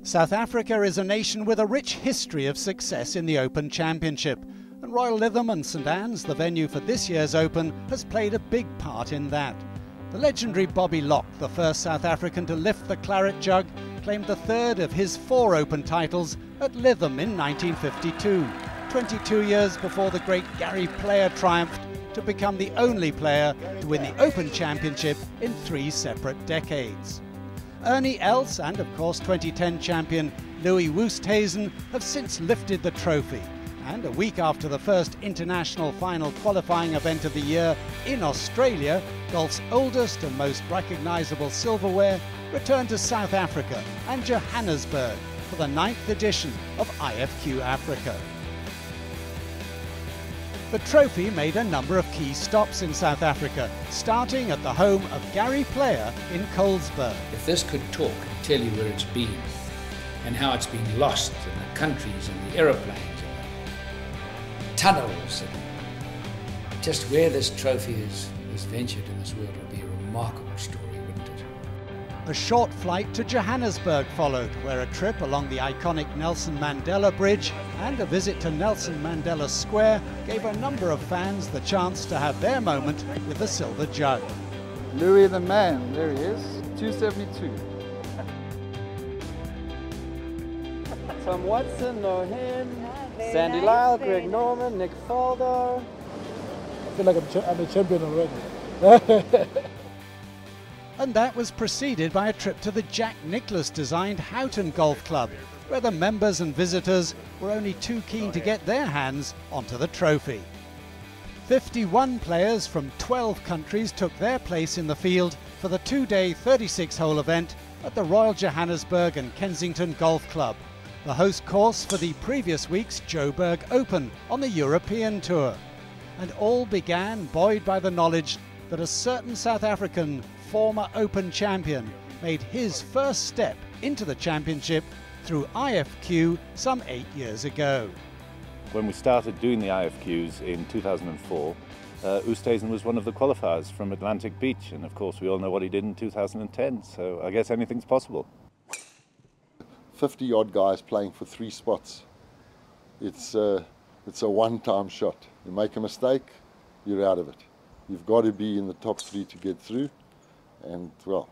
South Africa is a nation with a rich history of success in the Open Championship, and Royal Lytham and St Anne's, the venue for this year's Open, has played a big part in that. The legendary Bobby Locke, the first South African to lift the claret jug, claimed the third of his 4 Open titles at Lytham in 1952, 22 years before the great Gary Player triumphed to become the only player to win the Open Championship in 3 separate decades. Ernie Els and, of course, 2010 champion Louis Oosthuizen have since lifted the trophy. And a week after the first international final qualifying event of the year in Australia, golf's oldest and most recognisable silverware returned to South Africa and Johannesburg for the 9th edition of IFQ Africa. The trophy made a number of key stops in South Africa, starting at the home of Gary Player in Colesberg. If this could talk and tell you where it's been and how it's been lost in the countries and the aeroplanes and the tunnels and just where this trophy is ventured in this world would be a remarkable story, wouldn't it? A short flight to Johannesburg followed, where a trip along the iconic Nelson Mandela Bridge and a visit to Nelson Mandela Square gave a number of fans the chance to have their moment with the silver jug. Louis the man, there he is, 272. Tom Watson, Nohen, Sandy Lyle, Greg Norman, Nick Faldo. I feel like I'm a champion already. And that was preceded by a trip to the Jack Nicklaus designed Houghton Golf Club, where the members and visitors were only too keen to get their hands onto the trophy. 51 players from 12 countries took their place in the field for the 2-day 36-hole event at the Royal Johannesburg and Kensington Golf Club, the host course for the previous week's Joburg Open on the European Tour. And all began buoyed by the knowledge that a certain South African former Open champion made his first step into the championship through IFQ some 8 years ago. When we started doing the IFQs in 2004, Oosthuizen was one of the qualifiers from Atlantic Beach, and of course we all know what he did in 2010, so I guess anything's possible. 50-odd guys playing for 3 spots. It's a one-time shot. You make a mistake, you're out of it. You've got to be in the top 3 to get through. And, well,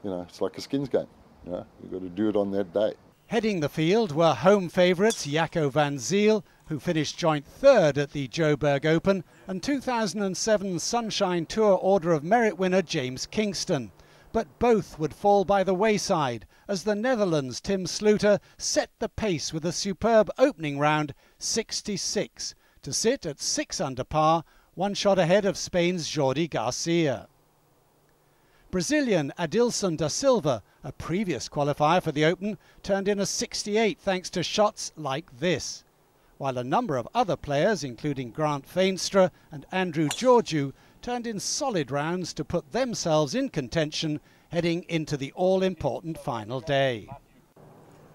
you know, it's like a skins game. You know, you've got to do it on that day. Heading the field were home favourites Jaco van Zyl, who finished joint 3rd at the Joburg Open, and 2007 Sunshine Tour Order of Merit winner James Kingston. But both would fall by the wayside as the Netherlands' Tim Sluiter set the pace with a superb opening round 66 to sit at 6 under par, 1 shot ahead of Spain's Jordi Garcia. Brazilian Adilson da Silva, a previous qualifier for the Open, turned in a 68 thanks to shots like this, while a number of other players, including Grant Veenstra and Andrew Georgiou, turned in solid rounds to put themselves in contention heading into the all-important final day.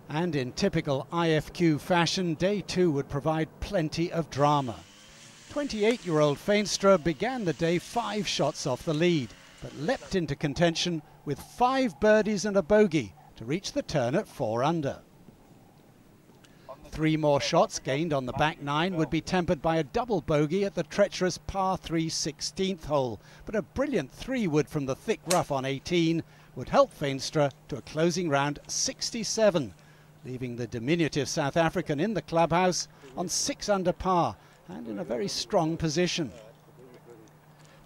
And in typical IFQ fashion, day 2 would provide plenty of drama. 28-year-old Veenstra began the day 5 shots off the lead, but leapt into contention with 5 birdies and a bogey to reach the turn at 4 under. 3 more shots gained on the back 9 would be tempered by a double bogey at the treacherous par 3 16th hole, but a brilliant 3-wood from the thick rough on 18 would help Veenstra to a closing round 67, leaving the diminutive South African in the clubhouse on 6 under par and in a very strong position.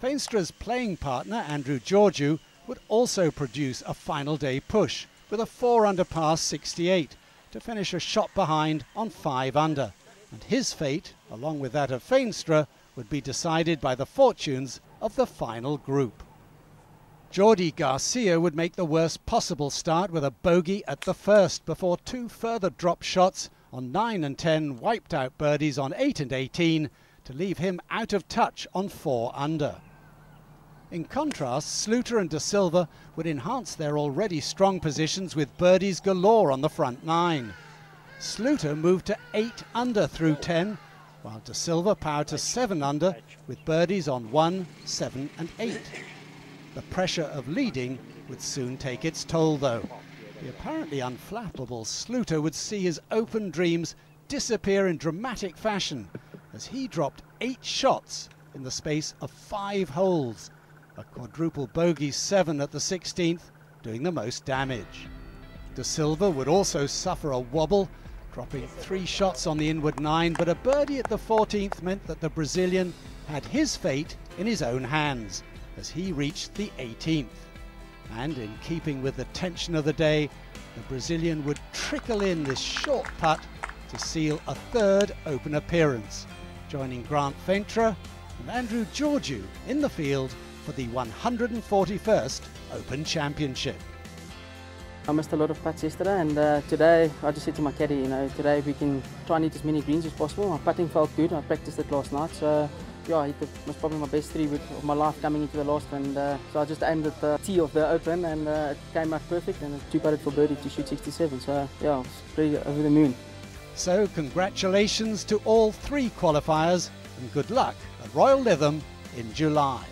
Veenstra's playing partner, Andrew Georgiou, would also produce a final day push with a 4 under par 68 to finish a shot behind on 5 under. And his fate, along with that of Veenstra, would be decided by the fortunes of the final group. Jordi Garcia would make the worst possible start with a bogey at the first before 2 further drop shots on 9 and 10 wiped out birdies on 8 and 18 to leave him out of touch on 4 under. In contrast, Sluiter and Da Silva would enhance their already strong positions with birdies galore on the front 9. Sluiter moved to 8 under through 10, while Da Silva powered to 7 under with birdies on 1, 7 and 8. The pressure of leading would soon take its toll though. The apparently unflappable Sluter would see his open dreams disappear in dramatic fashion as he dropped 8 shots in the space of 5 holes. A quadruple bogey 7 at the 16th, doing the most damage. De Silva would also suffer a wobble, dropping 3 shots on the inward 9, but a birdie at the 14th meant that the Brazilian had his fate in his own hands as he reached the 18th. And in keeping with the tension of the day, the Brazilian would trickle in this short putt to seal a 3rd Open appearance, joining Grant Fentra and Andrew Georgiou in the field for the 141st Open Championship. I missed a lot of putts yesterday, and today I just said to my caddy, today we can try and hit as many greens as possible. My putting felt good. I practiced it last night, so yeah, I hit most probably my best 3 of my life coming into the last, and so I just aimed at the tee of the Open, and it came out perfect, and 2-putted for birdie to shoot 67. So yeah, I was pretty over the moon. So congratulations to all 3 qualifiers, and good luck at Royal Lytham in July.